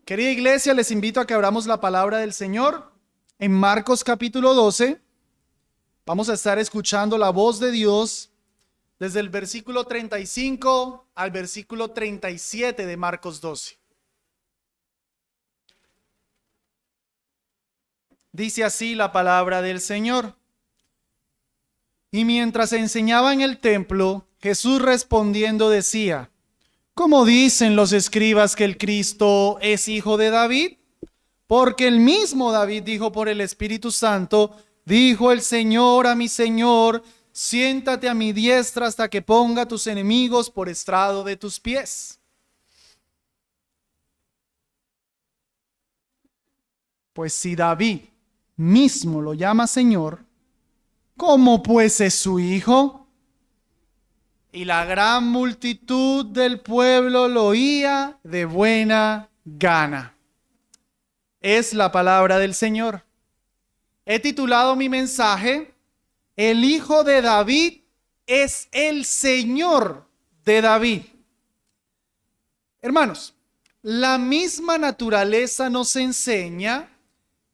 Querida iglesia, les invito a que abramos la palabra del Señor en Marcos capítulo 12. Vamos a estar escuchando la voz de Dios desde el versículo 35 al versículo 37 de Marcos 12. Dice así la palabra del Señor. Y mientras enseñaba en el templo, Jesús respondiendo decía: ¿Cómo dicen los escribas que el Cristo es hijo de David? Porque el mismo David dijo por el Espíritu Santo: dijo el Señor a mi Señor, siéntate a mi diestra hasta que ponga tus enemigos por estrado de tus pies. Pues si David mismo lo llama Señor, ¿cómo pues es su hijo? Y la gran multitud del pueblo lo oía de buena gana. Es la palabra del Señor. He titulado mi mensaje: El Hijo de David es el Señor de David. Hermanos, la misma naturaleza nos enseña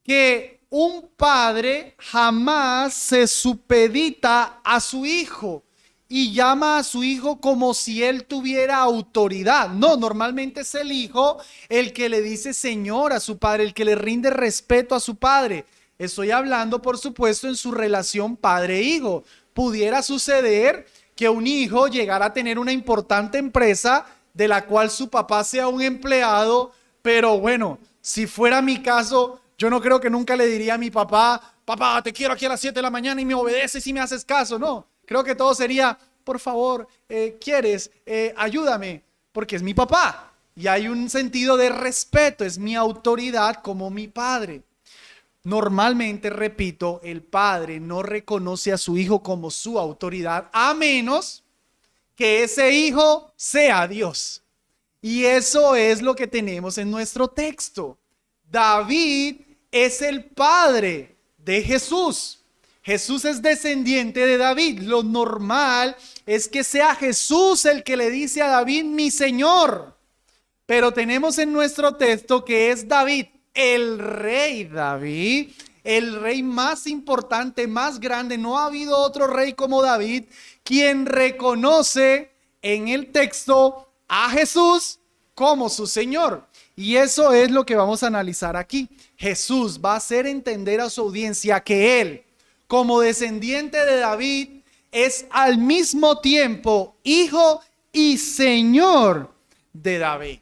que un padre jamás se supedita a su hijo y llama a su hijo como si él tuviera autoridad. No, normalmente es el hijo el que le dice Señor a su padre, el que le rinde respeto a su padre. Estoy hablando, por supuesto, en su relación padre-hijo. Pudiera suceder que un hijo llegara a tener una importante empresa de la cual su papá sea un empleado, pero bueno, si fuera mi caso, yo no creo que nunca le diría a mi papá: papá, te quiero aquí a las 7 de la mañana y me obedeces y me haces caso. No, creo que todo sería: por favor, ¿quieres? Ayúdame, porque es mi papá. Y hay un sentido de respeto, es mi autoridad como mi padre. Normalmente, repito, el padre no reconoce a su hijo como su autoridad, a menos que ese hijo sea Dios. Y eso es lo que tenemos en nuestro texto. David es el padre de Jesús. Jesús es descendiente de David. Lo normal es que sea Jesús el que le dice a David: mi Señor. Pero tenemos en nuestro texto que es David, el rey David, el rey más importante, más grande. No ha habido otro rey como David, quien reconoce en el texto a Jesús como su Señor. Y eso es lo que vamos a analizar aquí. Jesús va a hacer entender a su audiencia que él, como descendiente de David, es al mismo tiempo hijo y Señor de David.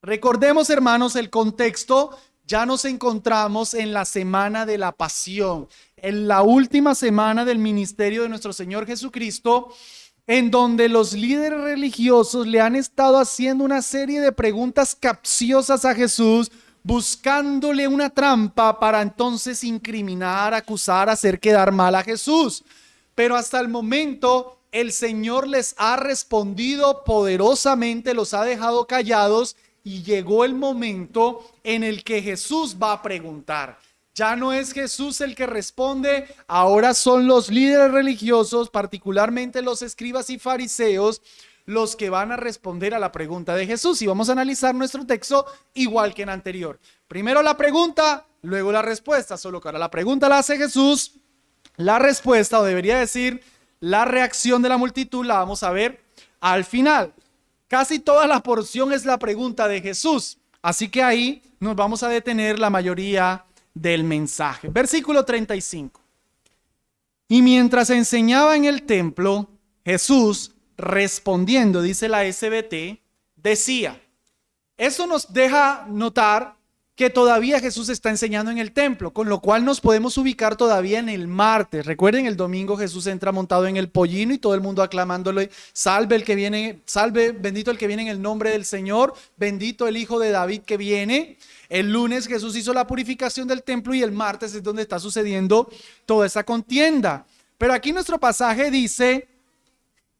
Recordemos, hermanos, el contexto. Ya nos encontramos en la semana de la pasión, en la última semana del ministerio de nuestro Señor Jesucristo, en donde los líderes religiosos le han estado haciendo una serie de preguntas capciosas a Jesús, buscándole una trampa para entonces incriminar, acusar, hacer quedar mal a Jesús. Pero hasta el momento el Señor les ha respondido poderosamente, los ha dejado callados, y llegó el momento en el que Jesús va a preguntar. Ya no es Jesús el que responde, ahora son los líderes religiosos, particularmente los escribas y fariseos, los que van a responder a la pregunta de Jesús. Y vamos a analizar nuestro texto igual que en anterior. Primero la pregunta, luego la respuesta, solo que ahora la pregunta la hace Jesús, la respuesta, o debería decir la reacción de la multitud, la vamos a ver al final. Casi toda la porción es la pregunta de Jesús, así que ahí nos vamos a detener la mayoría del mensaje. Versículo 35. Y mientras enseñaba en el templo, Jesús respondiendo, dice la SBT, decía. Eso nos deja notar que todavía Jesús está enseñando en el templo, con lo cual nos podemos ubicar todavía en el martes. Recuerden, el domingo Jesús entra montado en el pollino y todo el mundo aclamándole: salve el que viene, salve, bendito el que viene en el nombre del Señor, bendito el Hijo de David que viene. El lunes Jesús hizo la purificación del templo y el martes es donde está sucediendo toda esa contienda. Pero aquí nuestro pasaje dice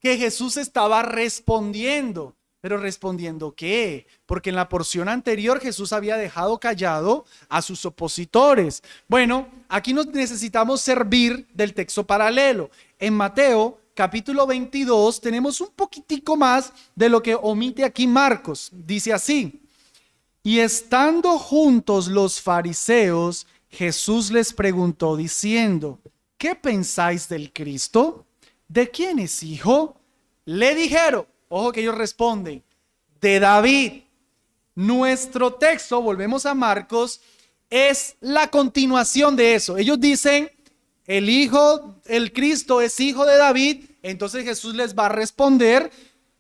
que Jesús estaba respondiendo. ¿Pero respondiendo qué? Porque en la porción anterior Jesús había dejado callado a sus opositores. Bueno, aquí nos necesitamos servir del texto paralelo. En Mateo capítulo 22 tenemos un poquitico más de lo que omite aquí Marcos. Dice así: Y estando juntos los fariseos, Jesús les preguntó diciendo: ¿qué pensáis del Cristo? ¿De quién es hijo? Le dijeron, ojo que ellos responden, de David. Nuestro texto, volvemos a Marcos, es la continuación de eso. Ellos dicen, el Cristo es hijo de David. Entonces Jesús les va a responder,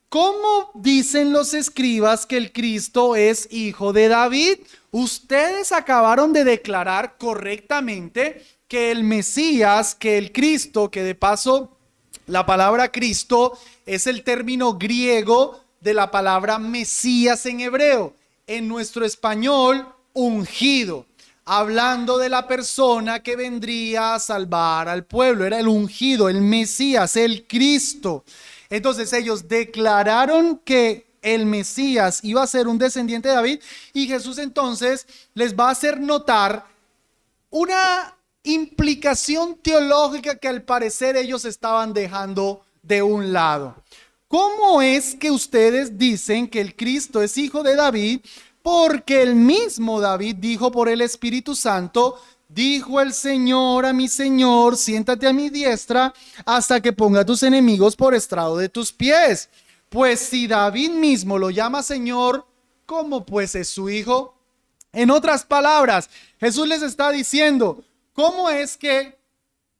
¿cómo dicen los escribas que el Cristo es hijo de David? Ustedes acabaron de declarar correctamente que el Mesías, que el Cristo, que de paso la palabra Cristo es el término griego de la palabra Mesías en hebreo. En nuestro español, ungido, hablando de la persona que vendría a salvar al pueblo. Era el ungido, el Mesías, el Cristo. Entonces ellos declararon que el Mesías iba a ser un descendiente de David, y Jesús entonces les va a hacer notar una implicación teológica que al parecer ellos estaban dejando de un lado. ¿Cómo es que ustedes dicen que el Cristo es hijo de David? Porque el mismo David dijo por el Espíritu Santo: dijo el Señor a mi Señor, siéntate a mi diestra hasta que ponga a tus enemigos por estrado de tus pies. Pues si David mismo lo llama Señor, ¿cómo pues es su hijo? En otras palabras, Jesús les está diciendo, ¿cómo es que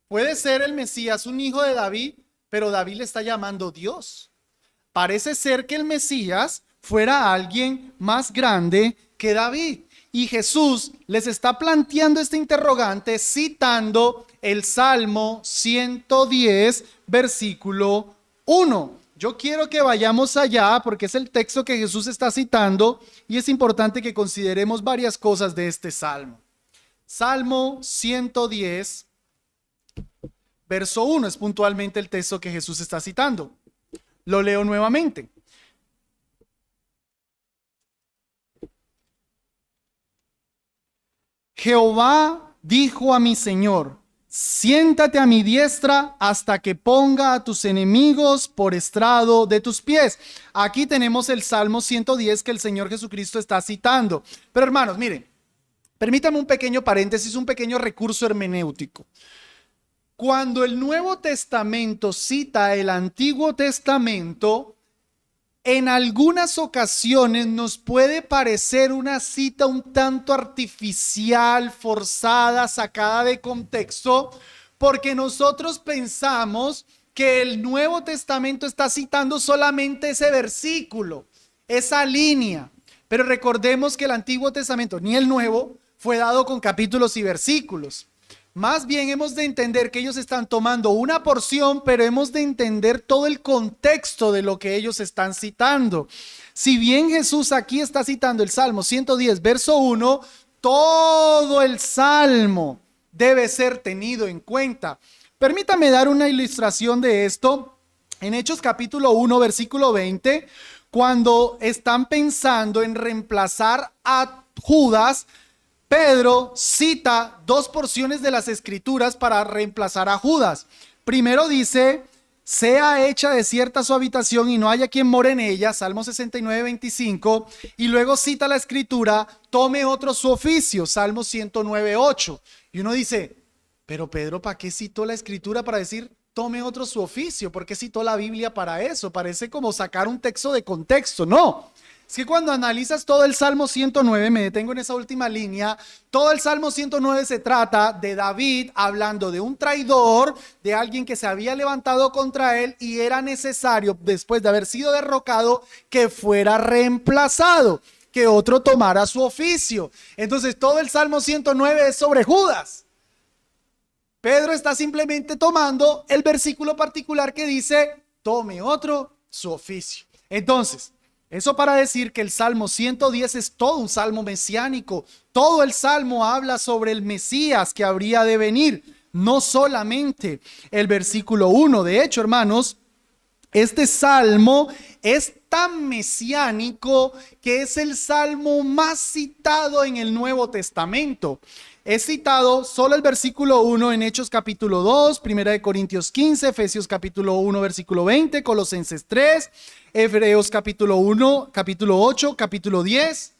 puede ser el Mesías un hijo de David, pero David le está llamando Dios? Parece ser que el Mesías fuera alguien más grande que David. Y Jesús les está planteando este interrogante citando el Salmo 110, versículo 1. Yo quiero que vayamos allá porque es el texto que Jesús está citando y es importante que consideremos varias cosas de este Salmo. Salmo 110, verso 1 es puntualmente el texto que Jesús está citando. Lo leo nuevamente. Jehová dijo a mi Señor: siéntate a mi diestra hasta que ponga a tus enemigos por estrado de tus pies. Aquí tenemos el Salmo 110 que el Señor Jesucristo está citando. Pero hermanos, miren, permítanme un pequeño paréntesis, un pequeño recurso hermenéutico. Cuando el Nuevo Testamento cita el Antiguo Testamento, en algunas ocasiones nos puede parecer una cita un tanto artificial, forzada, sacada de contexto, porque nosotros pensamos que el Nuevo Testamento está citando solamente ese versículo, esa línea. Pero recordemos que el Antiguo Testamento, ni el Nuevo, fue dado con capítulos y versículos. Más bien hemos de entender que ellos están tomando una porción, pero hemos de entender todo el contexto de lo que ellos están citando. Si bien Jesús aquí está citando el Salmo 110, verso 1, todo el Salmo debe ser tenido en cuenta. Permítame dar una ilustración de esto. En Hechos capítulo 1, versículo 20, cuando están pensando en reemplazar a Judas, Pedro cita dos porciones de las Escrituras para reemplazar a Judas. Primero dice: sea hecha desierta su habitación y no haya quien more en ella, Salmo 69, 25. Y luego cita la Escritura: tome otro su oficio, Salmo 109, 8. Y uno dice, pero Pedro, ¿para qué citó la Escritura para decir tome otro su oficio? ¿Por qué citó la Biblia para eso? Parece como sacar un texto de contexto. No. Es que cuando analizas todo el Salmo 109, me detengo en esa última línea, todo el Salmo 109 se trata de David hablando de un traidor, de alguien que se había levantado contra él y era necesario, después de haber sido derrocado, que fuera reemplazado, que otro tomara su oficio. Entonces todo el Salmo 109 es sobre Judas. Pedro está simplemente tomando el versículo particular que dice, tome otro su oficio. Entonces, eso para decir que el Salmo 110 es todo un salmo mesiánico. Todo el salmo habla sobre el Mesías que habría de venir, no solamente el versículo 1. De hecho, hermanos, este salmo es tan mesiánico que es el salmo más citado en el Nuevo Testamento. Es citado solo el versículo 1 en Hechos capítulo 2, 1 Corintios 15, Efesios capítulo 1, versículo 20, Colosenses 3, Hebreos capítulo 1, capítulo 8, capítulo 10.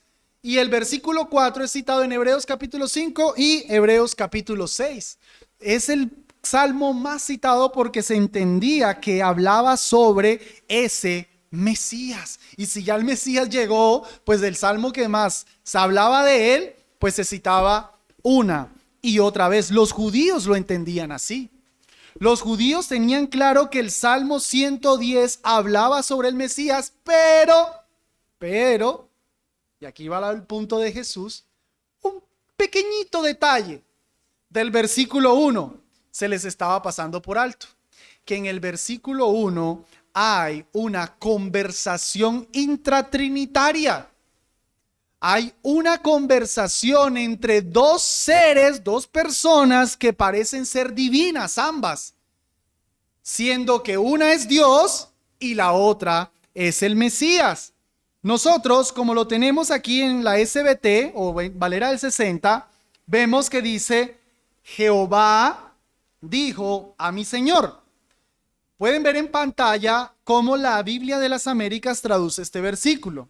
Y el versículo 4 es citado en Hebreos capítulo 5 y Hebreos capítulo 6. Es el salmo más citado porque se entendía que hablaba sobre ese Mesías. Y si ya el Mesías llegó, pues del salmo que más se hablaba de él, pues se citaba una y otra vez. Los judíos lo entendían así. Los judíos tenían claro que el Salmo 110 hablaba sobre el Mesías, pero, y aquí va el punto de Jesús, un pequeñito detalle del versículo 1 se les estaba pasando por alto, que en el versículo 1 hay una conversación intratrinitaria. Hay una conversación entre dos seres, dos personas que parecen ser divinas ambas, siendo que una es Dios y la otra es el Mesías. Nosotros, como lo tenemos aquí en la SBT o Valera del 60, vemos que dice, Jehová dijo a mi Señor. Pueden ver en pantalla cómo la Biblia de las Américas traduce este versículo.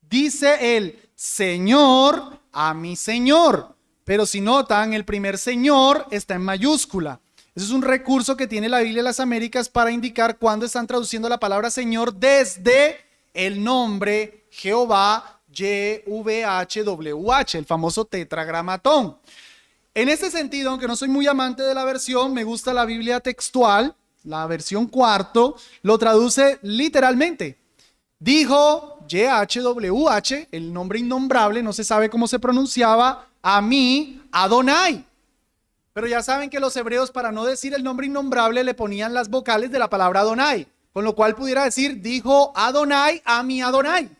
Dice el Señor a mi Señor, pero si notan, el primer Señor está en mayúscula. Ese es un recurso que tiene la Biblia de las Américas para indicar cuándo están traduciendo la palabra Señor desde el nombre Jehová, YVHWH, el famoso tetragramatón. En este sentido, aunque no soy muy amante de la versión, me gusta la Biblia textual, la versión cuarto, lo traduce literalmente. Dijo YHWH, el nombre innombrable, no se sabe cómo se pronunciaba, a mí, Adonai. Pero ya saben que los hebreos, para no decir el nombre innombrable, le ponían las vocales de la palabra Adonai, con lo cual pudiera decir, dijo Adonai a mi Adonai.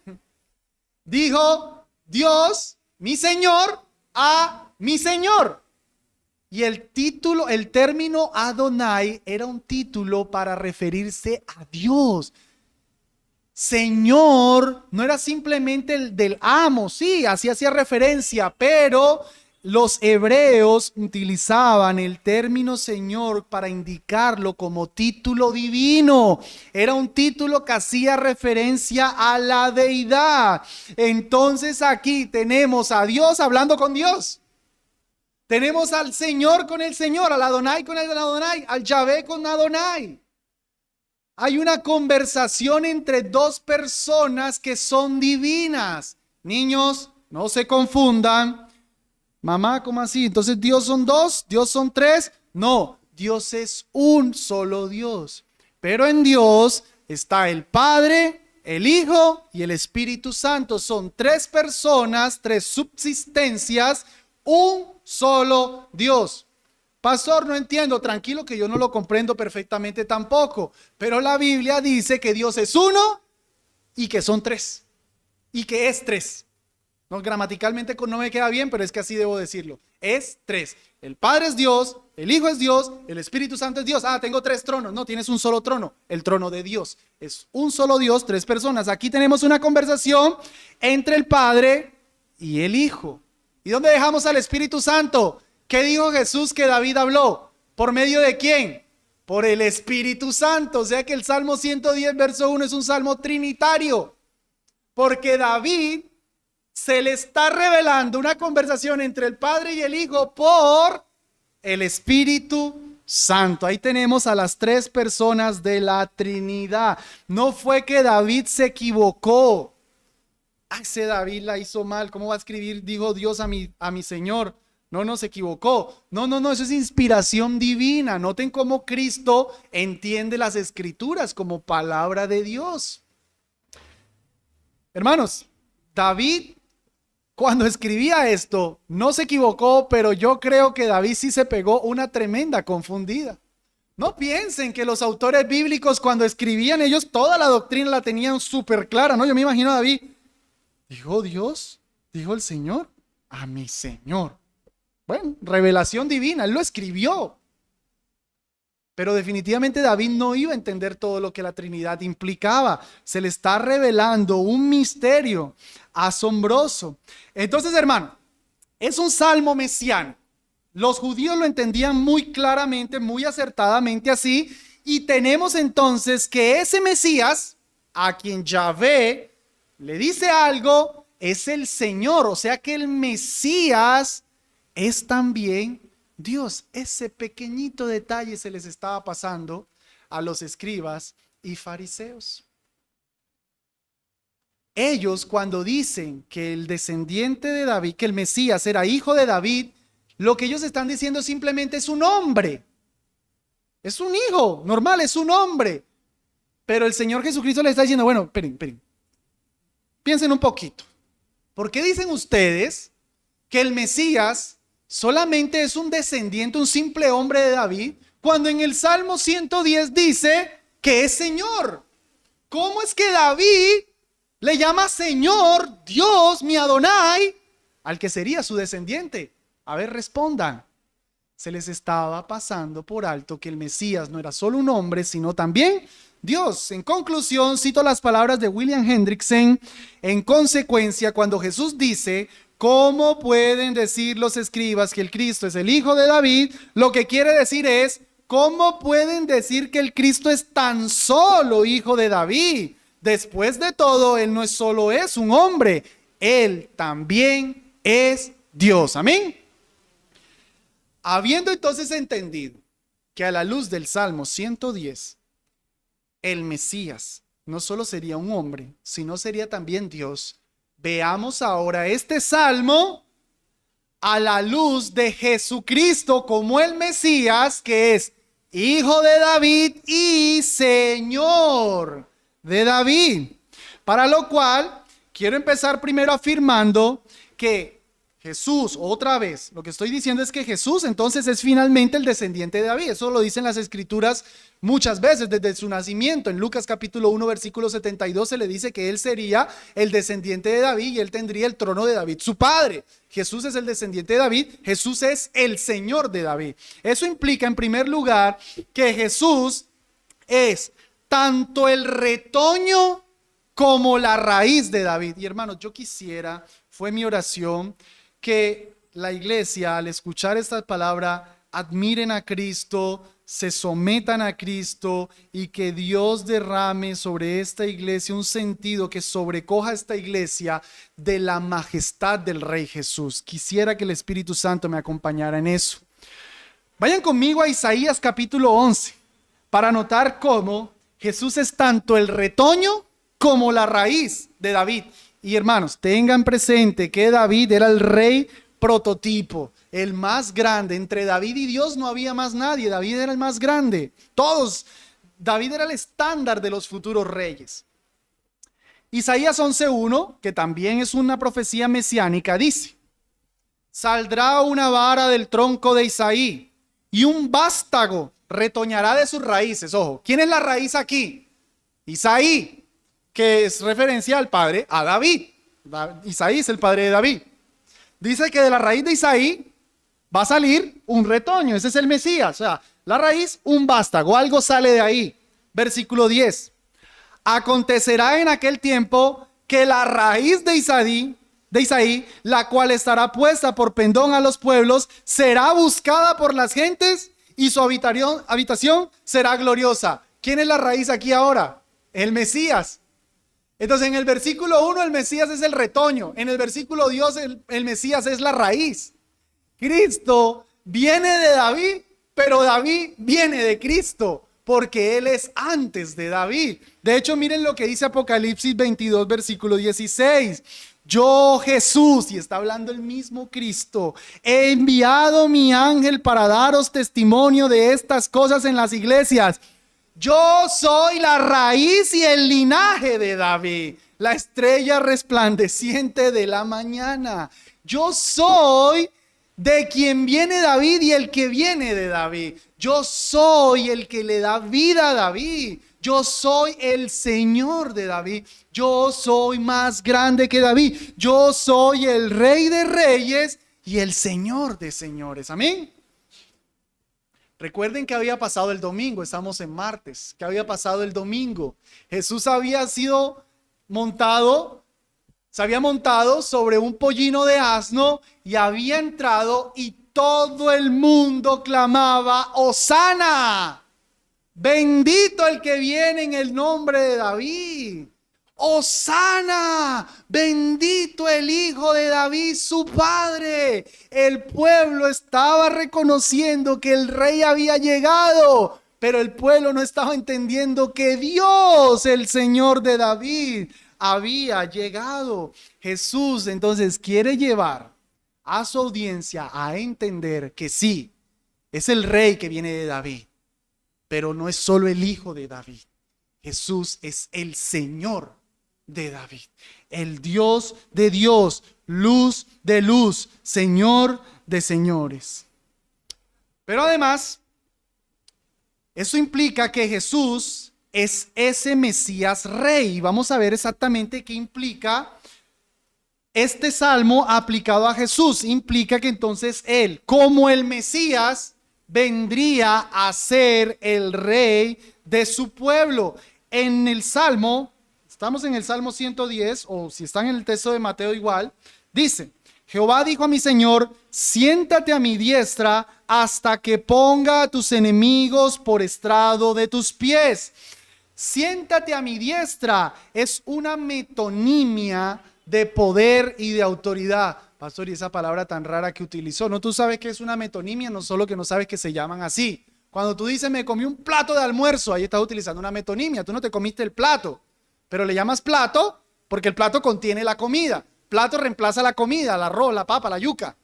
Dijo Dios, mi Señor, a mi Señor. Y el título, el término Adonai era un título para referirse a Dios. Señor no era simplemente el del amo, sí, así hacía referencia, pero los hebreos utilizaban el término Señor para indicarlo como título divino. Era un título que hacía referencia a la deidad. Entonces aquí tenemos a Dios hablando con Dios. Tenemos al Señor con el Señor, al Adonai con el Adonai, al Yahvé con Adonai. Hay una conversación entre dos personas que son divinas. Niños, no se confundan. Mamá, ¿cómo así? Entonces, ¿Dios son dos? ¿Dios son tres? No, Dios es un solo Dios. Pero en Dios está el Padre, el Hijo y el Espíritu Santo. Son tres personas, tres subsistencias, un solo Dios. Pastor, no entiendo, tranquilo que yo no lo comprendo perfectamente tampoco, pero la Biblia dice que Dios es uno y que son tres, y que es tres. No, gramaticalmente no me queda bien, pero es que así debo decirlo. Es tres. El Padre es Dios, el Hijo es Dios, el Espíritu Santo es Dios. Ah, tengo tres tronos. No, tienes un solo trono, el trono de Dios. Es un solo Dios, tres personas. Aquí tenemos una conversación entre el Padre y el Hijo. ¿Y dónde dejamos al Espíritu Santo? ¿Qué dijo Jesús que David habló? ¿Por medio de quién? Por el Espíritu Santo. O sea que el Salmo 110, verso 1 es un salmo trinitario. Porque David se le está revelando una conversación entre el Padre y el Hijo por el Espíritu Santo. Ahí tenemos a las tres personas de la Trinidad. No fue que David se equivocó. Ay, ese David la hizo mal. ¿Cómo va a escribir? Dijo Dios a mi Señor. No se equivocó. No, eso es inspiración divina. Noten cómo Cristo entiende las Escrituras como palabra de Dios. Hermanos, David, cuando escribía esto, no se equivocó, pero yo creo que David sí se pegó una tremenda confundida. No piensen que los autores bíblicos cuando escribían ellos toda la doctrina la tenían súper clara, ¿no? Yo me imagino a David, dijo Dios, dijo el Señor, a mi Señor. Bueno, revelación divina, él lo escribió. Pero definitivamente David no iba a entender todo lo que la Trinidad implicaba. Se le está revelando un misterio asombroso. Entonces, hermano, es un salmo mesiánico. Los judíos lo entendían muy claramente, muy acertadamente así. Y tenemos entonces que ese Mesías, a quien Yahvé le dice algo, es el Señor, o sea que el Mesías es también Dios. Ese pequeñito detalle se les estaba pasando a los escribas y fariseos. Ellos, cuando dicen que el descendiente de David, que el Mesías era hijo de David, lo que ellos están diciendo simplemente es un hombre. Es un hijo, normal, es un hombre. Pero el Señor Jesucristo le está diciendo, bueno, esperen. Piensen un poquito. ¿Por qué dicen ustedes que el Mesías solamente es un descendiente, un simple hombre de David, cuando en el Salmo 110 dice que es Señor? ¿Cómo es que David le llama Señor, Dios, mi Adonai, al que sería su descendiente? A ver, respondan. Se les estaba pasando por alto que el Mesías no era solo un hombre, sino también Dios. En conclusión, cito las palabras de William Hendrickson. En consecuencia, cuando Jesús dice, ¿cómo pueden decir los escribas que el Cristo es el hijo de David? Lo que quiere decir es, ¿cómo pueden decir que el Cristo es tan solo hijo de David? Después de todo, él no solo es un hombre, él también es Dios. Amén. Habiendo entonces entendido que a la luz del Salmo 110, el Mesías no solo sería un hombre, sino sería también Dios, veamos ahora este Salmo a la luz de Jesucristo como el Mesías, que es hijo de David y Señor de David. Para lo cual, quiero empezar primero afirmando que Jesús, otra vez, lo que estoy diciendo es que Jesús entonces es finalmente el descendiente de David. Eso lo dicen las escrituras muchas veces desde su nacimiento. En Lucas capítulo 1 versículo 72 se le dice que él sería el descendiente de David y él tendría el trono de David, su padre. Jesús es el descendiente de David, Jesús es el Señor de David. Eso implica en primer lugar que Jesús es tanto el retoño como la raíz de David. Y hermanos, yo quisiera, fue mi oración, que la iglesia al escuchar esta palabra admiren a Cristo, se sometan a Cristo y que Dios derrame sobre esta iglesia un sentido que sobrecoja a esta iglesia de la majestad del Rey Jesús. Quisiera que el Espíritu Santo me acompañara en eso. Vayan conmigo a Isaías capítulo 11 para notar cómo Jesús es tanto el retoño como la raíz de David. Y hermanos, tengan presente que David era el rey prototipo, el más grande. Entre David y Dios no había más nadie. David era el más grande. Todos. David era el estándar de los futuros reyes. Isaías 11:1, que también es una profecía mesiánica, dice: saldrá una vara del tronco de Isaí y un vástago retoñará de sus raíces. Ojo, ¿quién es la raíz aquí? Isaí, que es referencia al padre, a David. Isaí es el padre de David. Dice que de la raíz de Isaí va a salir un retoño, ese es el Mesías. O sea, la raíz, un vástago, algo sale de ahí. Versículo 10. Acontecerá en aquel tiempo que la raíz de Isaí, la cual estará puesta por pendón a los pueblos, será buscada por las gentes y su habitación será gloriosa. ¿Quién es la raíz aquí ahora? El Mesías. Entonces en el versículo 1 el Mesías es el retoño, en el versículo 2 el Mesías es la raíz. Cristo viene de David, pero David viene de Cristo, porque Él es antes de David. De hecho, miren lo que dice Apocalipsis 22, versículo 16. Yo, Jesús, y está hablando el mismo Cristo, he enviado mi ángel para daros testimonio de estas cosas en las iglesias. Yo soy la raíz y el linaje de David, la estrella resplandeciente de la mañana. Yo soy de quien viene David y el que viene de David. Yo soy el que le da vida a David. Yo soy el Señor de David. Yo soy más grande que David. Yo soy el Rey de Reyes y el Señor de Señores. Amén. Recuerden que había pasado el domingo, estamos en martes. ¿Qué había pasado el domingo? Jesús había sido montado, se había montado sobre un pollino de asno y había entrado y todo el mundo clamaba: ¡Hosana! Bendito el que viene en el nombre de David. ¡Hosana! Bendito el Hijo de David, su padre. El pueblo estaba reconociendo que el rey había llegado, pero el pueblo no estaba entendiendo que Dios, el Señor de David, había llegado. Jesús entonces quiere llevar a su audiencia a entender que sí, es el rey que viene de David, pero no es solo el hijo de David. Jesús es el Señor de David, el Dios de Dios, luz de luz, Señor de señores. Pero además, eso implica que Jesús es ese Mesías rey. Vamos a ver exactamente qué implica este salmo aplicado a Jesús. Implica que entonces Él, como el Mesías, vendría a ser el rey de su pueblo. En el salmo, estamos en el Salmo 110, o si están en el texto de Mateo igual, dice: Jehová dijo a mi Señor, siéntate a mi diestra hasta que ponga a tus enemigos por estrado de tus pies. Siéntate a mi diestra es una metonimia de poder y de autoridad. Pastor, y esa palabra tan rara que utilizó, ¿no? Tú sabes que es una metonimia, no solo que no sabes que se llaman así. Cuando tú dices me comí un plato de almuerzo, ahí estás utilizando una metonimia. Tú no te comiste el plato, pero le llamas plato porque el plato contiene la comida. Plato reemplaza la comida, el arroz, la papa, la yuca.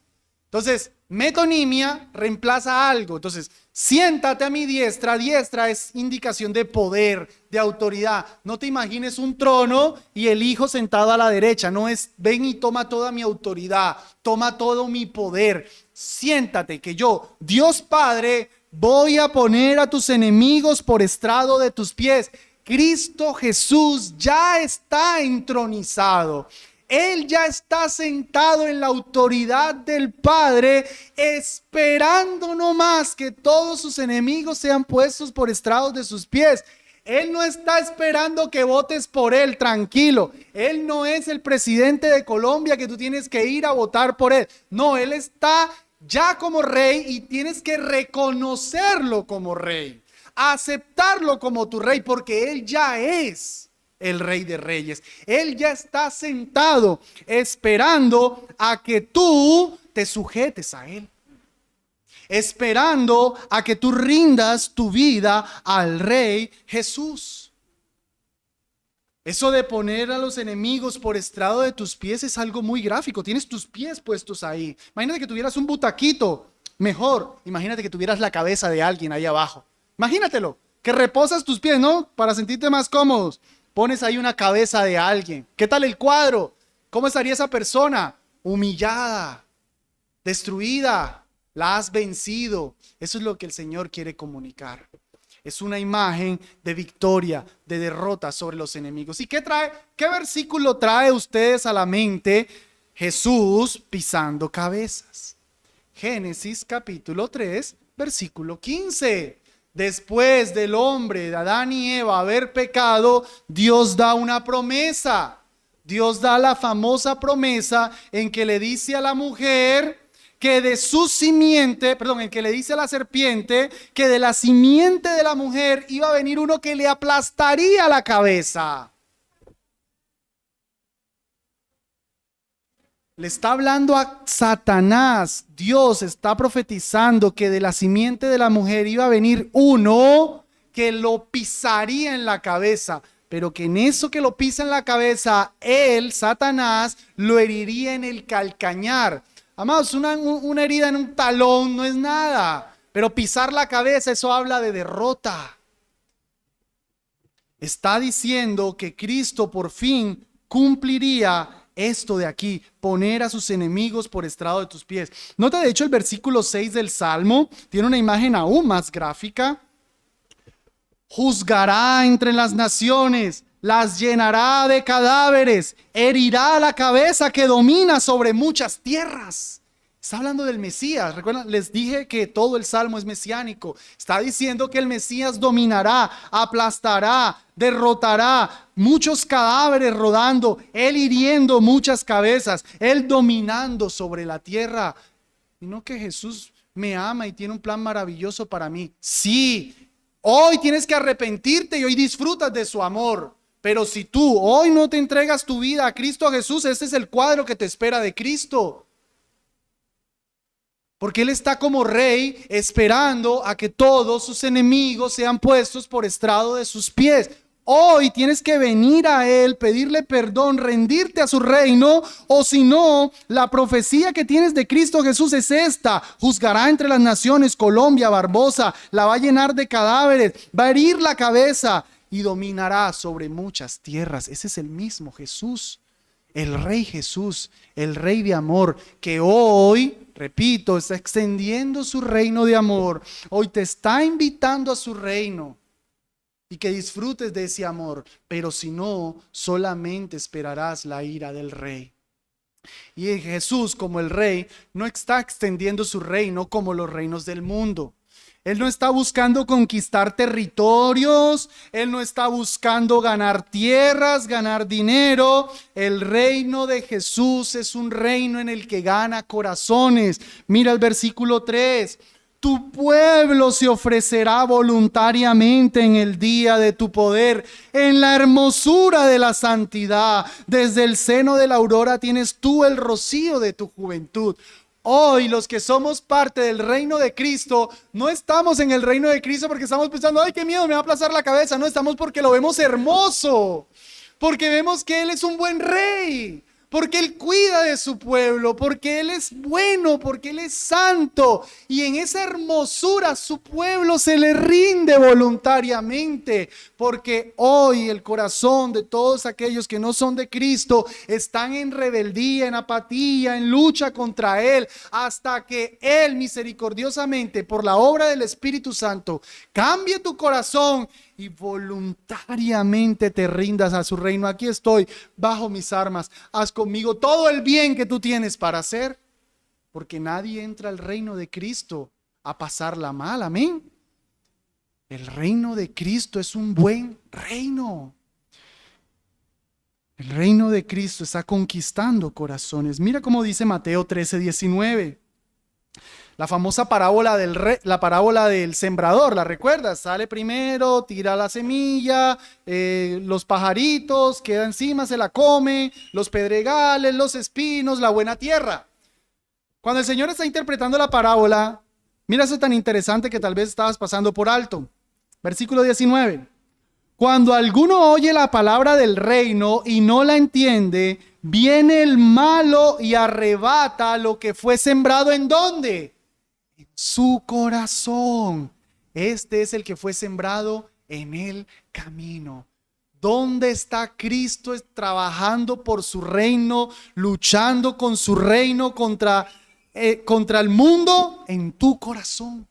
Entonces, metonimia reemplaza algo. Entonces, siéntate a mi diestra. Diestra es indicación de poder, de autoridad. No te imagines un trono y el hijo sentado a la derecha. No es ven y toma toda mi autoridad, toma todo mi poder. Siéntate que yo, Dios Padre, voy a poner a tus enemigos por estrado de tus pies. Cristo Jesús ya está entronizado. Él ya está sentado en la autoridad del Padre, esperando nomás que todos sus enemigos sean puestos por estrados de sus pies. Él no está esperando que votes por él, tranquilo. Él no es el presidente de Colombia que tú tienes que ir a votar por él. No, él está ya como rey y tienes que reconocerlo como rey, aceptarlo como tu rey, porque él ya es el Rey de Reyes. Él ya está sentado esperando a que tú te sujetes a Él, esperando a que tú rindas tu vida al Rey Jesús. Eso de poner a los enemigos por estrado de tus pies es algo muy gráfico. Tienes tus pies puestos ahí. Imagínate que tuvieras un butaquito. Mejor, imagínate que tuvieras la cabeza de alguien ahí abajo. Imagínatelo, que reposas tus pies, ¿no? Para sentirte más cómodos. Pones ahí una cabeza de alguien. ¿Qué tal el cuadro? ¿Cómo estaría esa persona? Humillada, destruida, la has vencido. Eso es lo que el Señor quiere comunicar. Es una imagen de victoria, de derrota sobre los enemigos. ¿Y qué versículo trae ustedes a la mente? Jesús pisando cabezas. Génesis capítulo 3, versículo 15. Después del hombre, de Adán y Eva, haber pecado, Dios da una promesa. Dios da la famosa promesa en que le dice a la mujer que de su simiente, en que le dice a la serpiente que de la simiente de la mujer iba a venir uno que le aplastaría la cabeza. Le está hablando a Satanás. Dios está profetizando que de la simiente de la mujer iba a venir uno que lo pisaría en la cabeza, pero que en eso que lo pisa en la cabeza, él, Satanás, lo heriría en el calcañar. Amados, una herida en un talón no es nada, pero pisar la cabeza, eso habla de derrota. Está diciendo que Cristo por fin cumpliría esto de aquí, poner a sus enemigos por estrado de tus pies. Nota de hecho el versículo 6 del Salmo, tiene una imagen aún más gráfica. Juzgará entre las naciones, las llenará de cadáveres, herirá la cabeza que domina sobre muchas tierras. Está hablando del Mesías. Recuerdan, les dije que todo el Salmo es mesiánico. Está diciendo que el Mesías dominará, aplastará, derrotará muchos cadáveres rodando, él hiriendo muchas cabezas, él dominando sobre la tierra. Y no que Jesús me ama y tiene un plan maravilloso para mí. Sí, hoy tienes que arrepentirte y hoy disfrutas de su amor. Pero si tú hoy no te entregas tu vida a Cristo Jesús, ese es el cuadro que te espera de Cristo. Porque Él está como rey esperando a que todos sus enemigos sean puestos por estrado de sus pies. Hoy tienes que venir a Él, pedirle perdón, rendirte a su reino, o si no, la profecía que tienes de Cristo Jesús es esta: juzgará entre las naciones. Colombia, Barbosa, la va a llenar de cadáveres, va a herir la cabeza y dominará sobre muchas tierras. Ese es el mismo Jesús, el Rey Jesús, el Rey de amor, que hoy, repito, está extendiendo su reino de amor. Hoy te está invitando a su reino y que disfrutes de ese amor, pero si no, solamente esperarás la ira del Rey. Y Jesús, como el Rey, no está extendiendo su reino como los reinos del mundo. Él no está buscando conquistar territorios, Él no está buscando ganar tierras, ganar dinero. El reino de Jesús es un reino en el que gana corazones. Mira el versículo 3. Tu pueblo se ofrecerá voluntariamente en el día de tu poder, en la hermosura de la santidad. Desde el seno de la aurora tienes tú el rocío de tu juventud. Hoy los que somos parte del reino de Cristo, no estamos en el reino de Cristo porque estamos pensando, ay, qué miedo, me va a aplastar la cabeza. No, estamos porque lo vemos hermoso, porque vemos que Él es un buen rey, porque Él cuida de su pueblo, porque Él es bueno, porque Él es santo. Y en esa hermosura su pueblo se le rinde voluntariamente, porque hoy el corazón de todos aquellos que no son de Cristo están en rebeldía, en apatía, en lucha contra Él, hasta que Él misericordiosamente, por la obra del Espíritu Santo, cambie tu corazón y voluntariamente te rindas a su reino. Aquí estoy, bajo mis armas, haz conmigo todo el bien que tú tienes para hacer, porque nadie entra al reino de Cristo a pasarla mal. Amén. El reino de Cristo es un buen reino. El reino de Cristo está conquistando corazones. Mira cómo dice Mateo 13:19. La famosa parábola la parábola del sembrador, ¿la recuerdas? Sale primero, tira la semilla, los pajaritos, queda encima, se la come, los pedregales, los espinos, la buena tierra. Cuando el Señor está interpretando la parábola, mira eso tan interesante que tal vez estabas pasando por alto. Versículo 19. Cuando alguno oye la palabra del reino y no la entiende, viene el malo y arrebata lo que fue sembrado. ¿En dónde? En su corazón. Este es el que fue sembrado en el camino. ¿Dónde está Cristo trabajando por su reino, luchando con su reino contra el mundo? En tu corazón,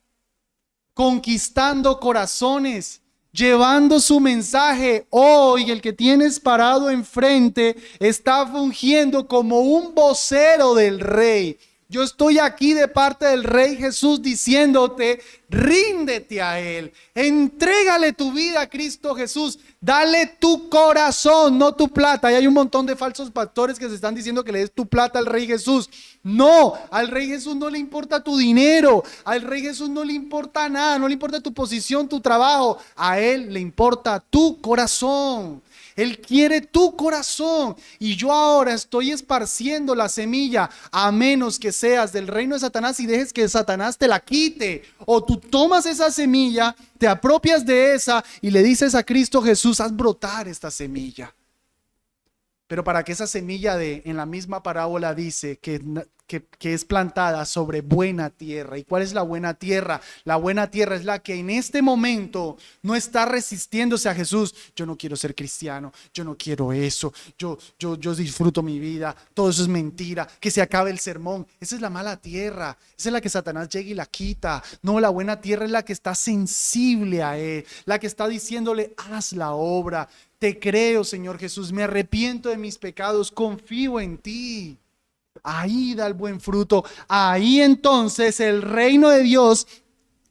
conquistando corazones, llevando su mensaje. Hoy el que tienes parado enfrente está fungiendo como un vocero del Rey. Yo estoy aquí de parte del Rey Jesús diciéndote, ríndete a Él, entrégale tu vida a Cristo Jesús, dale tu corazón, no tu plata. Y hay un montón de falsos pastores que se están diciendo que le des tu plata al Rey Jesús. No, al Rey Jesús no le importa tu dinero, al Rey Jesús no le importa nada, no le importa tu posición, tu trabajo, a Él le importa tu corazón. Él quiere tu corazón. Y yo ahora estoy esparciendo la semilla, a menos que seas del reino de Satanás y dejes que Satanás te la quite. O tú tomas esa semilla, te apropias de esa y le dices a Cristo Jesús, haz brotar esta semilla. Pero para que esa semilla en la misma parábola dice que es plantada sobre buena tierra. ¿Y cuál es la buena tierra? La buena tierra es la que en este momento no está resistiéndose a Jesús. Yo no quiero ser cristiano, yo no quiero eso, yo disfruto mi vida, todo eso es mentira, que se acabe el sermón. Esa es la mala tierra, esa es la que Satanás llega y la quita. No, la buena tierra es la que está sensible a Él, la que está diciéndole, haz la obra. Te creo, Señor Jesús, me arrepiento de mis pecados, confío en ti. Ahí da el buen fruto. Ahí entonces el reino de Dios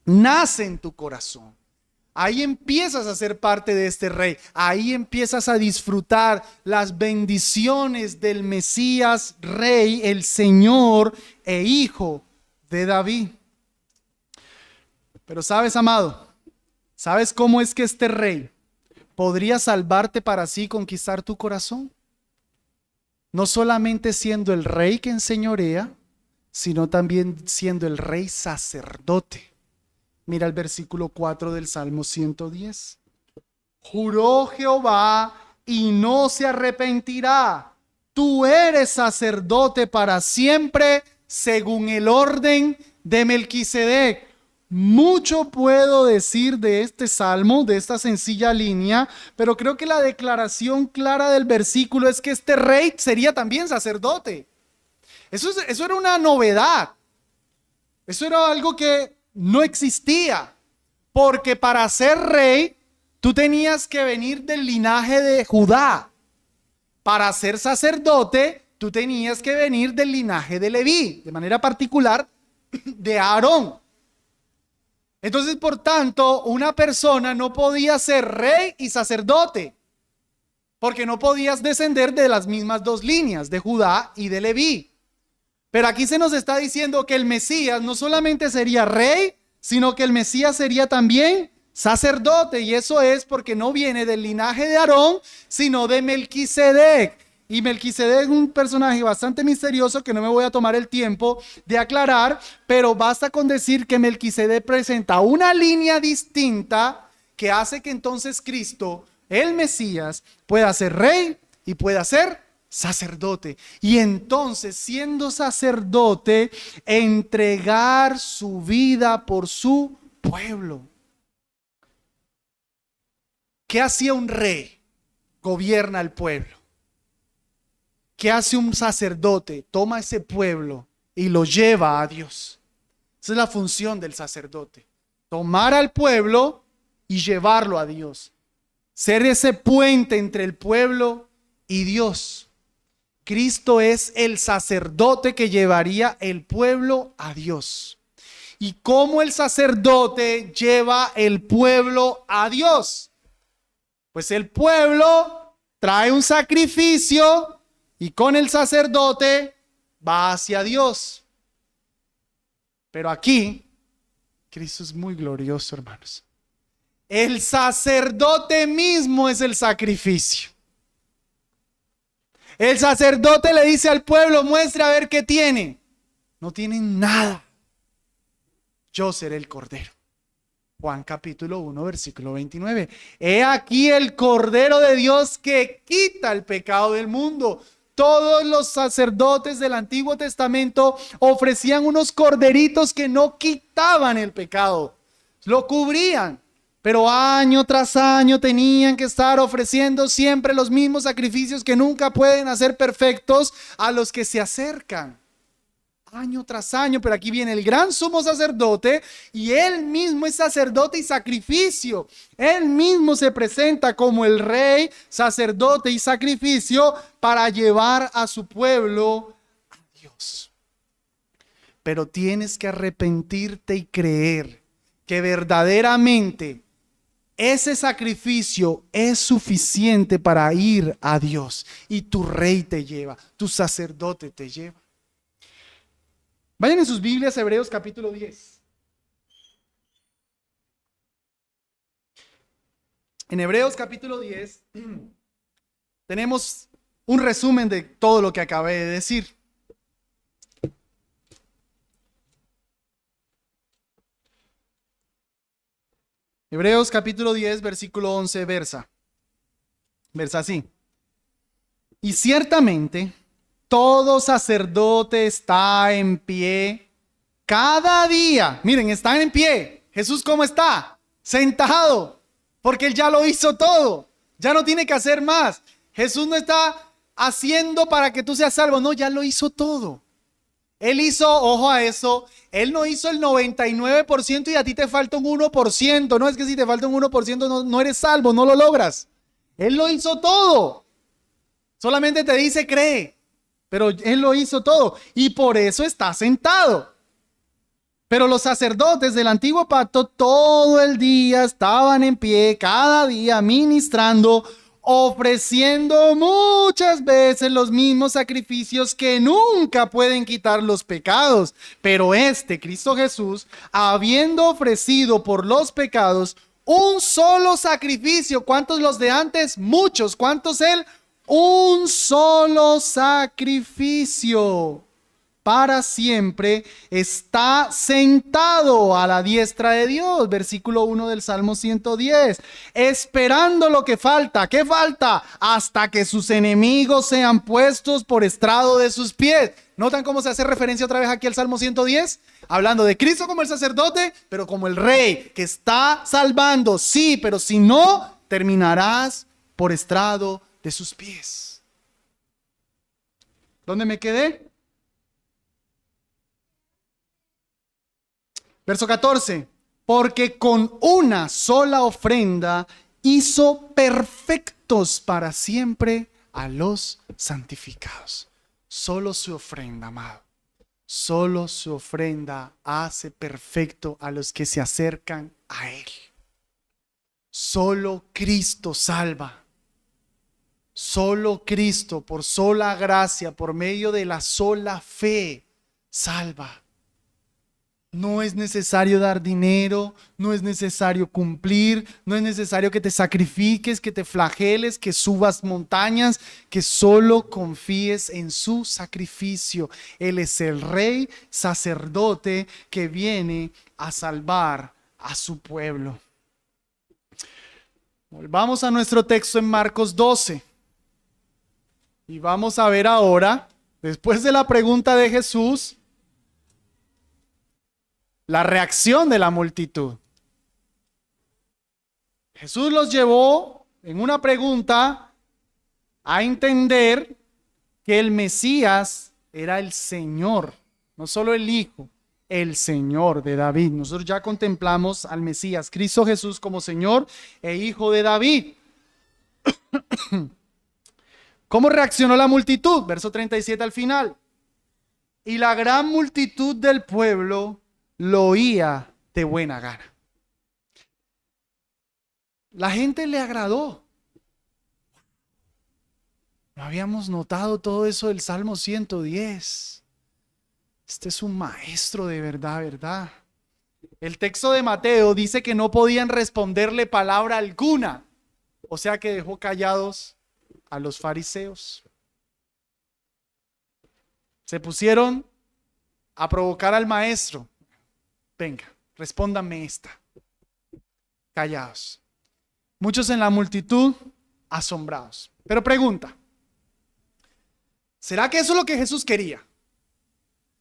nace en tu corazón. Ahí empiezas a ser parte de este rey. Ahí empiezas a disfrutar las bendiciones del Mesías, Rey, el Señor e Hijo de David. Pero sabes, amado, ¿sabes cómo es que este rey podría salvarte para así conquistar tu corazón. No solamente siendo el rey que enseñorea, sino también siendo el rey sacerdote. Mira el versículo 4 del Salmo 110. Juró Jehová y no se arrepentirá. Tú eres sacerdote para siempre, según el orden de Melquisedec. Mucho puedo decir de este salmo, de esta sencilla línea, pero creo que la declaración clara del versículo es que este rey sería también sacerdote. Eso era una novedad. Eso era algo que no existía, porque para ser rey tú tenías que venir del linaje de Judá. Para ser sacerdote tú tenías que venir del linaje de Leví, de manera particular de Aarón. Entonces, por tanto, una persona no podía ser rey y sacerdote, porque no podías descender de las mismas dos líneas, de Judá y de Leví. Pero aquí se nos está diciendo que el Mesías no solamente sería rey, sino que el Mesías sería también sacerdote, y eso es porque no viene del linaje de Aarón, sino de Melquisedec. Y Melquisedec es un personaje bastante misterioso que no me voy a tomar el tiempo de aclarar, pero basta con decir que Melquisedec presenta una línea distinta que hace que entonces Cristo, el Mesías, pueda ser rey y pueda ser sacerdote. Y entonces, siendo sacerdote, entregar su vida por su pueblo. ¿Qué hacía un rey? Gobierna al pueblo. ¿Qué hace un sacerdote? Toma ese pueblo y lo lleva a Dios. Esa es la función del sacerdote. Tomar al pueblo y llevarlo a Dios. Ser ese puente entre el pueblo y Dios. Cristo es el sacerdote que llevaría el pueblo a Dios. ¿Y cómo el sacerdote lleva el pueblo a Dios? Pues el pueblo trae un sacrificio y con el sacerdote va hacia Dios. Pero aquí, Cristo es muy glorioso, hermanos. El sacerdote mismo es el sacrificio. El sacerdote le dice al pueblo, muestra a ver qué tiene. No tienen nada. Yo seré el Cordero. Juan capítulo 1, versículo 29. He aquí el Cordero de Dios que quita el pecado del mundo. Todos los sacerdotes del Antiguo Testamento ofrecían unos corderitos que no quitaban el pecado, lo cubrían, pero año tras año tenían que estar ofreciendo siempre los mismos sacrificios que nunca pueden hacer perfectos a los que se acercan. Año tras año, pero aquí viene el gran sumo sacerdote y él mismo es sacerdote y sacrificio. Él mismo se presenta como el rey, sacerdote y sacrificio para llevar a su pueblo a Dios. Pero tienes que arrepentirte y creer que verdaderamente ese sacrificio es suficiente para ir a Dios y tu rey te lleva, tu sacerdote te lleva. Vayan en sus Biblias a Hebreos capítulo 10. En Hebreos capítulo 10 tenemos un resumen de todo lo que acabé de decir. Hebreos capítulo 10, versículo 11, versa así. Y ciertamente todo sacerdote está en pie cada día. Miren, están en pie. Jesús, ¿cómo está? Sentado, porque Él ya lo hizo todo. Ya no tiene que hacer más. Jesús no está haciendo para que tú seas salvo. No, ya lo hizo todo. Él hizo, ojo a eso, Él no hizo el 99% y a ti te falta un 1%. No es que si te falta un 1% no eres salvo, no lo logras. Él lo hizo todo. Solamente te dice cree. Pero Él lo hizo todo y por eso está sentado. Pero los sacerdotes del antiguo pacto todo el día estaban en pie, cada día ministrando, ofreciendo muchas veces los mismos sacrificios que nunca pueden quitar los pecados. Pero Cristo Jesús, habiendo ofrecido por los pecados Un solo sacrificio. ¿Cuántos los de antes? Muchos. ¿Cuántos él? Un solo sacrificio. Para siempre está sentado a la diestra de Dios. Versículo 1 del Salmo 110. Esperando lo que falta. ¿Qué falta? Hasta que sus enemigos sean puestos por estrado de sus pies. ¿Notan cómo se hace referencia otra vez aquí al Salmo 110? Hablando de Cristo como el sacerdote, pero como el rey que está salvando. Sí, pero si no, terminarás por estrado de sus pies. ¿Dónde me quedé? Verso 14, porque con una sola ofrenda hizo perfectos para siempre a los santificados. Solo su ofrenda, amado. Solo su ofrenda hace perfecto a los que se acercan a Él. Solo Cristo salva. Solo Cristo, por sola gracia, por medio de la sola fe, salva. No es necesario dar dinero, no es necesario cumplir, no es necesario que te sacrifiques, que te flageles, que subas montañas, que solo confíes en su sacrificio. Él es el rey sacerdote que viene a salvar a su pueblo. Volvamos a nuestro texto en Marcos 12. Y vamos a ver ahora, después de la pregunta de Jesús, la reacción de la multitud. Jesús los llevó en una pregunta a entender que el Mesías era el Señor, no solo el Hijo, el Señor de David. Nosotros ya contemplamos al Mesías, Cristo Jesús, como Señor e Hijo de David. ¿Cómo reaccionó la multitud? Verso 37 al final. Y la gran multitud del pueblo lo oía de buena gana. La gente le agradó. No habíamos notado todo eso del Salmo 110. Este es un maestro de verdad, ¿verdad? El texto de Mateo dice que no podían responderle palabra alguna. O sea que dejó callados a los fariseos. Se pusieron a provocar al maestro. Venga, respóndanme esta. Callados. Muchos en la multitud asombrados. Pero pregunta, ¿será que eso es lo que Jesús quería?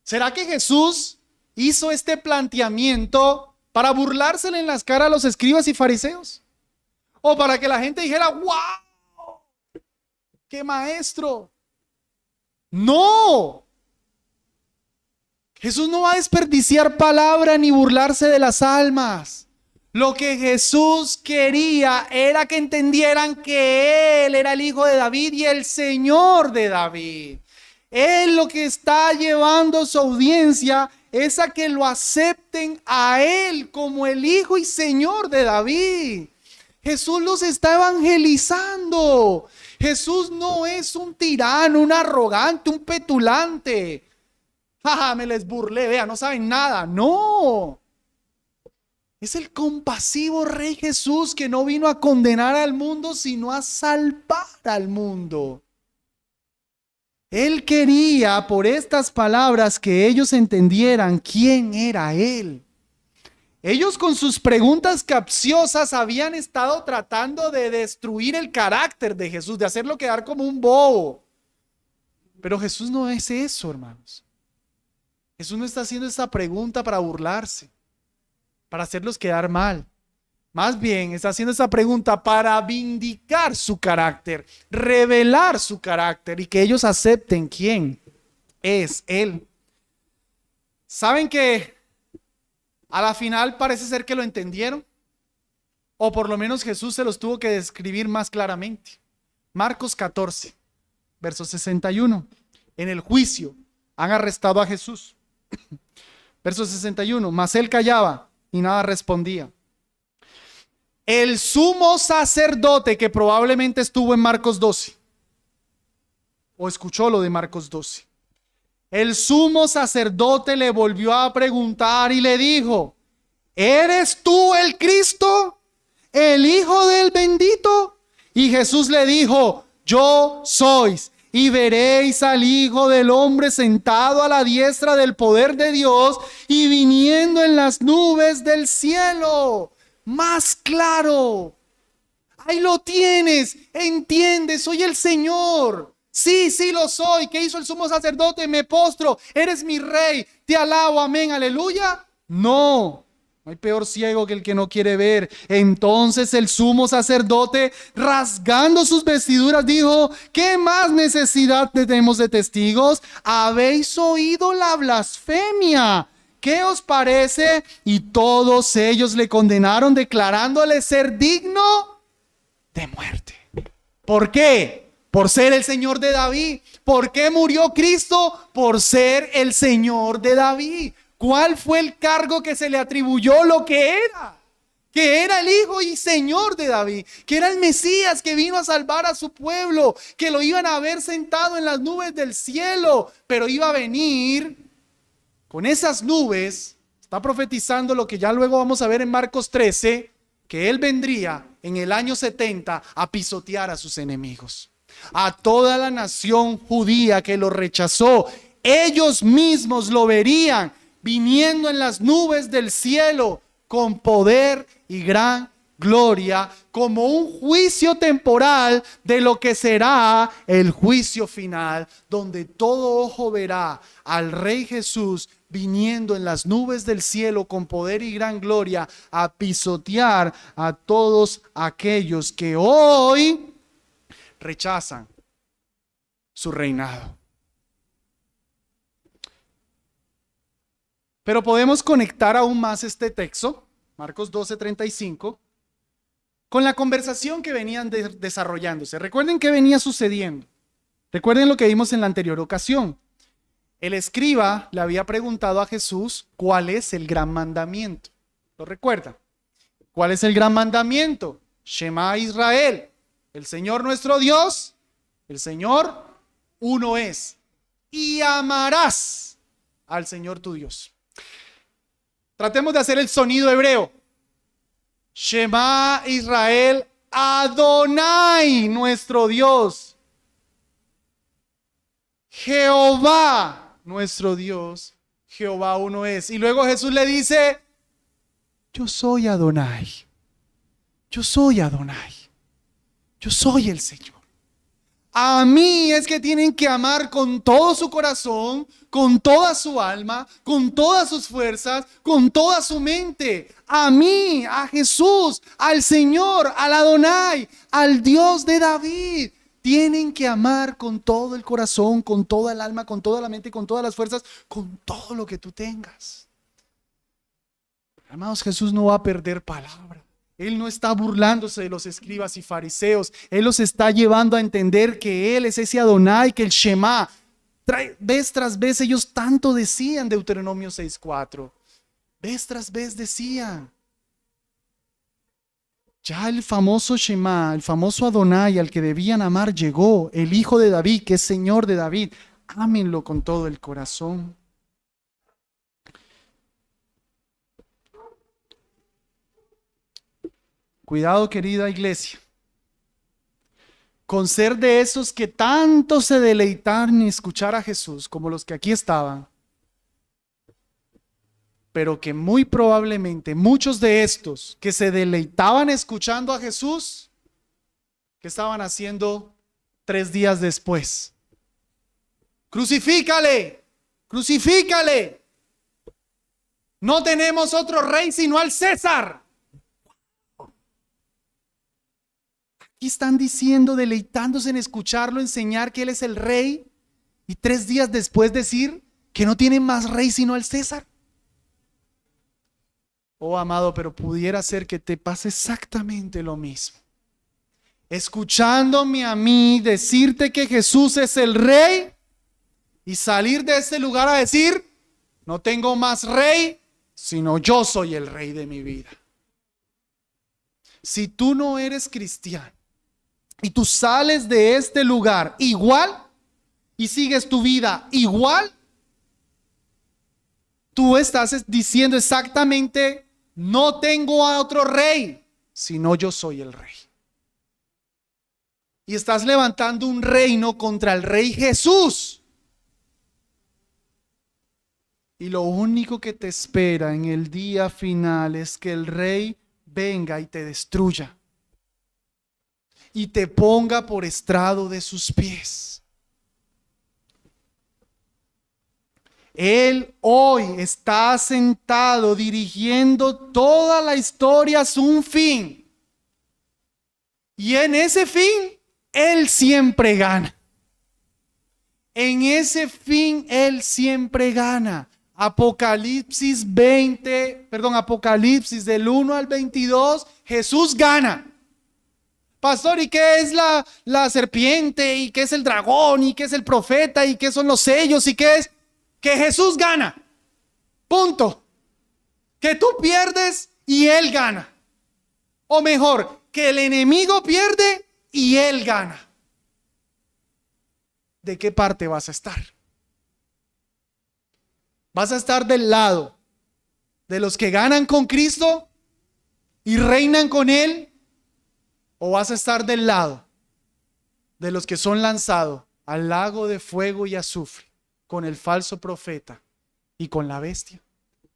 ¿Será que Jesús hizo este planteamiento para burlársele en las caras a los escribas y fariseos? ¿O para que la gente dijera, wow, qué maestro? No. Jesús no va a desperdiciar palabra ni burlarse de las almas. Lo que Jesús quería era que entendieran que Él era el Hijo de David y el Señor de David. Él lo que está llevando su audiencia es a que lo acepten a Él como el Hijo y Señor de David. Jesús los está evangelizando. Jesús no es un tirano, un arrogante, un petulante. Jaja, me les burlé, vea, no saben nada. No. Es el compasivo Rey Jesús que no vino a condenar al mundo, sino a salvar al mundo. Él quería por estas palabras que ellos entendieran quién era Él. Ellos con sus preguntas capciosas habían estado tratando de destruir el carácter de Jesús, de hacerlo quedar como un bobo. Pero Jesús no es eso, hermanos. Jesús no está haciendo esta pregunta para burlarse, para hacerlos quedar mal. Más bien está haciendo esta pregunta para vindicar su carácter, revelar su carácter y que ellos acepten quién es Él. ¿Saben que a la final parece ser que lo entendieron? O por lo menos Jesús se los tuvo que describir más claramente. Marcos 14, verso 61. En el juicio han arrestado a Jesús. Verso 61. Mas él callaba y nada respondía. El sumo sacerdote, que probablemente estuvo en Marcos 12 o escuchó lo de Marcos 12, el sumo sacerdote le volvió a preguntar y le dijo: ¿eres tú el Cristo, el Hijo del bendito? Y Jesús le dijo, yo sois. Y veréis al Hijo del Hombre sentado a la diestra del poder de Dios y viniendo en las nubes del cielo. Más claro. Ahí lo tienes. Entiendes, soy el Señor. Sí, sí lo soy. ¿Qué hizo el sumo sacerdote? Me postro. Eres mi rey. Te alabo. Amén. Aleluya. No. No hay peor ciego que el que no quiere ver. Entonces el sumo sacerdote, rasgando sus vestiduras, dijo, ¿qué más necesidad tenemos de testigos? Habéis oído la blasfemia. ¿Qué os parece? Y todos ellos le condenaron, declarándole ser digno de muerte. ¿Por qué? Por ser el Señor de David. ¿Por qué murió Cristo? Por ser el Señor de David. ¿Cuál fue el cargo que se le atribuyó? Lo que era el Hijo y Señor de David, que era el Mesías que vino a salvar a su pueblo, que lo iban a ver sentado en las nubes del cielo, pero iba a venir con esas nubes. Está profetizando lo que ya luego vamos a ver en Marcos 13, que él vendría en el año 70 a pisotear a sus enemigos, a toda la nación judía que lo rechazó. Ellos mismos lo verían viniendo en las nubes del cielo con poder y gran gloria, como un juicio temporal de lo que será el juicio final, donde todo ojo verá al Rey Jesús viniendo en las nubes del cielo con poder y gran gloria a pisotear a todos aquellos que hoy rechazan su reinado. Pero podemos conectar aún más este texto, Marcos 12:35, con la conversación que venían desarrollándose. Recuerden qué venía sucediendo. Recuerden lo que vimos en la anterior ocasión. El escriba le había preguntado a Jesús cuál es el gran mandamiento. ¿Lo recuerdan? ¿Cuál es el gran mandamiento? Shema Israel. El Señor nuestro Dios, el Señor uno es. Y amarás al Señor tu Dios. Tratemos de hacer el sonido hebreo. Shema Israel, Adonai, nuestro Dios. Jehová, nuestro Dios. Jehová uno es. Y luego Jesús le dice, yo soy Adonai. Yo soy Adonai. Yo soy el Señor. A mí es que tienen que amar con todo su corazón, con toda su alma, con todas sus fuerzas, con toda su mente. A mí, a Jesús, al Señor, al Adonai, al Dios de David. Tienen que amar con todo el corazón, con toda el alma, con toda la mente, con todas las fuerzas, con todo lo que tú tengas. Amados, Jesús no va a perder palabra. Él no está burlándose de los escribas y fariseos. Él los está llevando a entender que Él es ese Adonai, que el Shema. Vez tras vez ellos tanto decían, Deuteronomio 6:4. Vez tras vez decían. Ya el famoso Shema, el famoso Adonai al que debían amar llegó. El Hijo de David, que es Señor de David. Ámenlo con todo el corazón. Cuidado, querida iglesia, con ser de esos que tanto se deleitaron en escuchar a Jesús, como los que aquí estaban, pero que muy probablemente muchos de estos que se deleitaban escuchando a Jesús, ¿qué estaban haciendo 3 días después? ¡Crucifícale! ¡Crucifícale! No tenemos otro rey sino al César. Aquí están diciendo, deleitándose en escucharlo, enseñar que Él es el rey, y 3 días después decir que no tienen más rey sino al César. Oh, amado, pero pudiera ser que te pase exactamente lo mismo. Escuchándome a mí decirte que Jesús es el rey y salir de este lugar a decir, no tengo más rey, sino yo soy el rey de mi vida. Si tú no eres cristiano, y tú sales de este lugar igual y sigues tu vida igual, tú estás diciendo exactamente, no tengo a otro rey, sino yo soy el rey. Y estás levantando un reino contra el rey Jesús. Y lo único que te espera en el día final es que el rey venga y te destruya y te ponga por estrado de sus pies. Él hoy está sentado dirigiendo toda la historia a un fin. Y en ese fin, Él siempre gana. En ese fin, Él siempre gana. Apocalipsis del 1 al 22, Jesús gana. Pastor, ¿y qué es la serpiente? ¿Y qué es el dragón? ¿Y qué es el profeta? ¿Y qué son los sellos? ¿Y qué es? Que Jesús gana. Punto. Que tú pierdes y Él gana. O mejor, que el enemigo pierde y Él gana. ¿De qué parte vas a estar? ¿Vas a estar del lado de los que ganan con Cristo y reinan con Él? ¿O vas a estar del lado de los que son lanzados al lago de fuego y azufre con el falso profeta y con la bestia?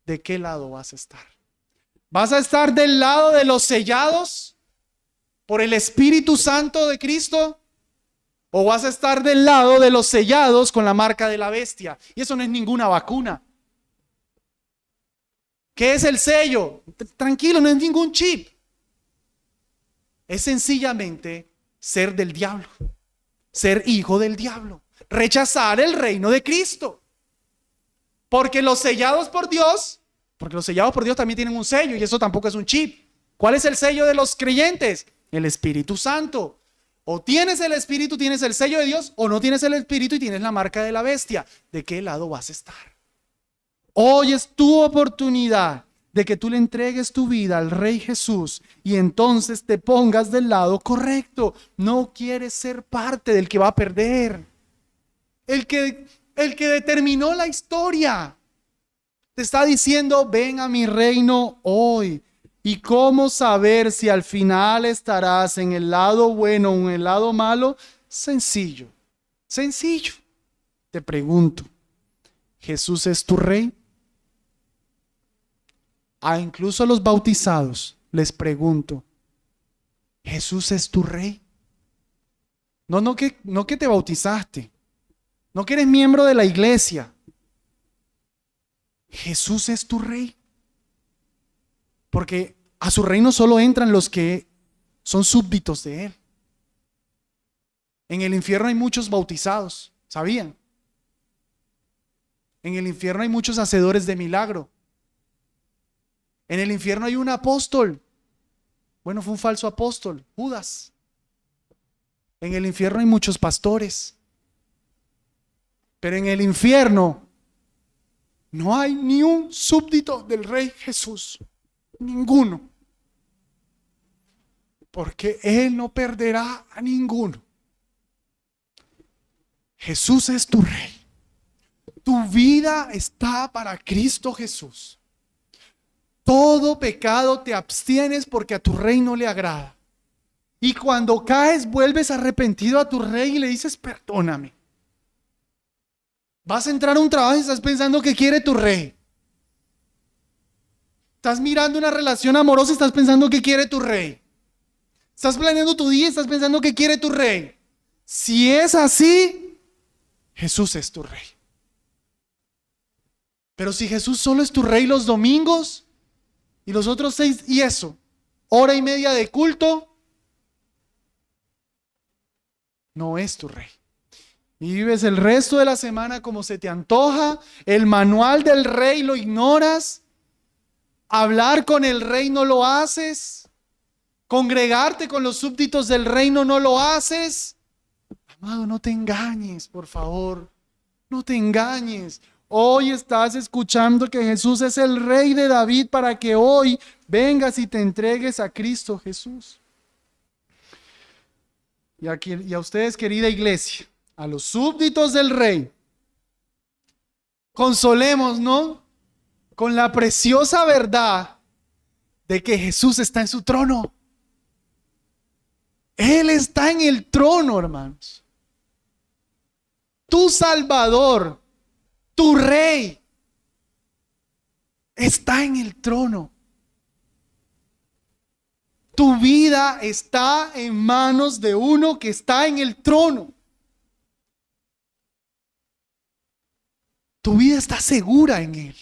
¿De qué lado vas a estar? ¿Vas a estar del lado de los sellados por el Espíritu Santo de Cristo? ¿O vas a estar del lado de los sellados con la marca de la bestia? Y eso no es ninguna vacuna. ¿Qué es el sello? Tranquilo, no es ningún chip. Es sencillamente ser del diablo, ser hijo del diablo, rechazar el reino de Cristo. Porque los sellados por Dios también tienen un sello y eso tampoco es un chip. ¿Cuál es el sello de los creyentes? El Espíritu Santo. O tienes el Espíritu, tienes el sello de Dios, o no tienes el Espíritu y tienes la marca de la bestia. ¿De qué lado vas a estar? Hoy es tu oportunidad de que tú le entregues tu vida al Rey Jesús y entonces te pongas del lado correcto. No quieres ser parte del que va a perder. El que determinó la historia te está diciendo: ven a mi reino hoy. ¿Y cómo saber si al final estarás en el lado bueno o en el lado malo? Sencillo. Te pregunto, ¿Jesús es tu rey? Incluso a los bautizados les pregunto, ¿Jesús es tu rey? No que te bautizaste, no que eres miembro de la iglesia. ¿Jesús es tu rey? Porque a su reino solo entran los que son súbditos de Él. En el infierno hay muchos bautizados, ¿sabían? En el infierno hay muchos hacedores de milagro. En el infierno hay un apóstol. Bueno, fue un falso apóstol, Judas. En el infierno hay muchos pastores. Pero en el infierno no hay ni un súbdito del Rey Jesús. Ninguno. Porque Él no perderá a ninguno. Jesús es tu Rey. Tu vida está para Cristo Jesús. Todo pecado te abstienes porque a tu Rey no le agrada. Y cuando caes, vuelves arrepentido a tu Rey y le dices: perdóname. Vas a entrar a un trabajo y estás pensando que quiere tu Rey. Estás mirando una relación amorosa y estás pensando que quiere tu Rey. Estás planeando tu día y estás pensando que quiere tu Rey. Si es así, Jesús es tu Rey. Pero si Jesús solo es tu Rey los domingos y los otros 6, y eso, hora y media de culto, no es tu Rey. Y vives el resto de la semana como se te antoja, el manual del Rey lo ignoras, hablar con el Rey no lo haces, congregarte con los súbditos del reino no lo haces. Amado, no te engañes, por favor, no te engañes. Hoy estás escuchando que Jesús es el Rey de David para que hoy vengas y te entregues a Cristo Jesús. Y a ustedes, querida iglesia, a los súbditos del Rey, consolémonos con la preciosa verdad de que Jesús está en su trono. Él está en el trono, hermanos. Tu Salvador, tu Rey, está en el trono. Tu vida está en manos de uno que está en el trono. Tu vida está segura en Él.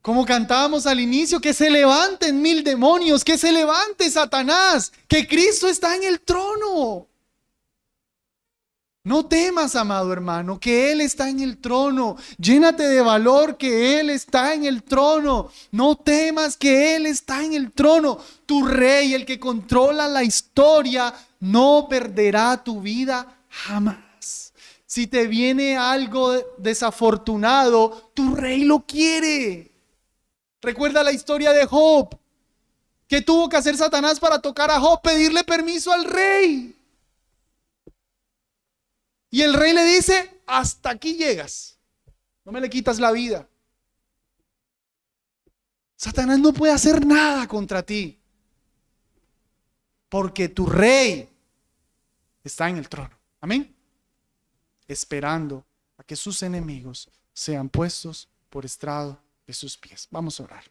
Como cantábamos al inicio, que se levanten 1000 demonios, que se levante Satanás, que Cristo está en el trono. No temas, amado hermano, que Él está en el trono. Llénate de valor, que Él está en el trono. No temas, que Él está en el trono. Tu Rey, el que controla la historia, no perderá tu vida jamás. Si te viene algo desafortunado, tu Rey lo quiere. Recuerda la historia de Job. ¿Qué tuvo que hacer Satanás para tocar a Job? Pedirle permiso al Rey. Y el Rey le dice, hasta aquí llegas. No me le quitas la vida. Satanás no puede hacer nada contra ti. Porque tu Rey está en el trono. Amén. Esperando a que sus enemigos sean puestos por estrado de sus pies. Vamos a orar.